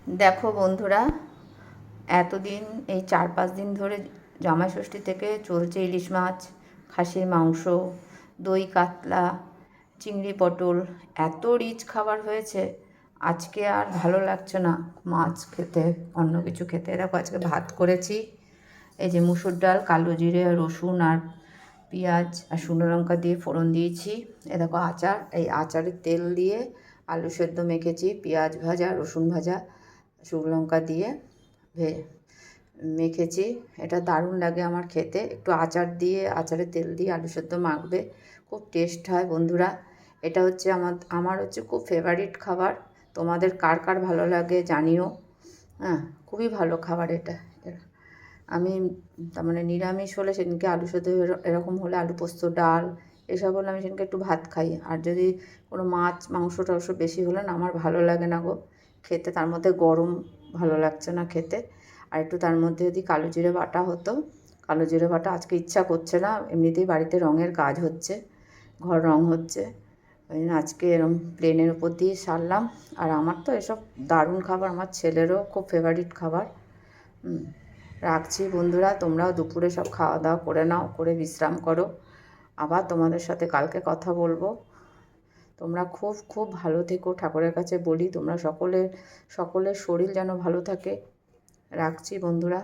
দেখো বন্ধুরা, এতদিন এই 4-5 দিন ধরে জামাই ষষ্ঠী থেকে চলছে ইলিশ মাছ, খাসির মাংস, দই কাতলা, চিংড়ি পটল, এত রিচ খাবার হয়েছে। আজকে আর ভালো লাগছে না মাছ খেতে, অন্য কিছু খেতে। দেখো আজকে ভাত করেছি, এই যে মুসুর ডাল, কালো জিরে আর রসুন আর পেঁয়াজ আর শুকনো লঙ্কা দিয়ে ফোড়ন দিয়েছি। এ দেখো আচার, এই আচারের তেল দিয়ে আলু সেদ্ধ মেখেছি, পেঁয়াজ ভাজা, রসুন ভাজা, শুকনো লঙ্কা দিয়ে মেখেছি। এটা দারুণ লাগে আমার খেতে। একটু আচার দিয়ে, আচারের তেল দিয়ে আলু সেদ্ধ মাখবে, খুব টেস্ট হয় বন্ধুরা। এটা হচ্ছে আমার হচ্ছে খুব ফেভারিট খাবার। তোমাদের কার কার ভালো লাগে জানিও। হ্যাঁ, খুবই ভালো খাবার এটা। আমি তার মানে নিরামিষ হলে সেদিনকে আলু সেদ্ধ, এরকম হলে আলু পোস্ত, ডাল এসব হলে আমি সেদিনকে একটু ভাত খাই। আর যদি কোনো মাছ মাংস টাংস বেশি হলে না, আমার ভালো লাগে না গো খেতে। তার মধ্যে গরম, ভালো লাগছে না খেতে। আর একটু তার মধ্যে যদি কালো জিরে বাটা হতো, কালো জিরে বাটা আজকে ইচ্ছা করছে না, এমনিতেই বাড়িতে রঙের কাজ হচ্ছে, ঘর রং হচ্ছে, ওই জন্য আজকে এরম প্লেনের উপর দিয়ে সারলাম। আর আমার তো এসব দারুণ খাবার, আমার ছেলেরও খুব ফেভারিট খাবার। রাখছি বন্ধুরা, তোমরাও দুপুরে সব খাওয়া দাওয়া করে নাও, করে বিশ্রাম করো। আবার তোমাদের সাথে কালকে কথা বলবো। তোমরা খুব খুব ভালো থেকো, ঠাকুরের কাছে বলি তোমরা সকলের শরীর যেন ভালো থাকে। রাখছি বন্ধুরা।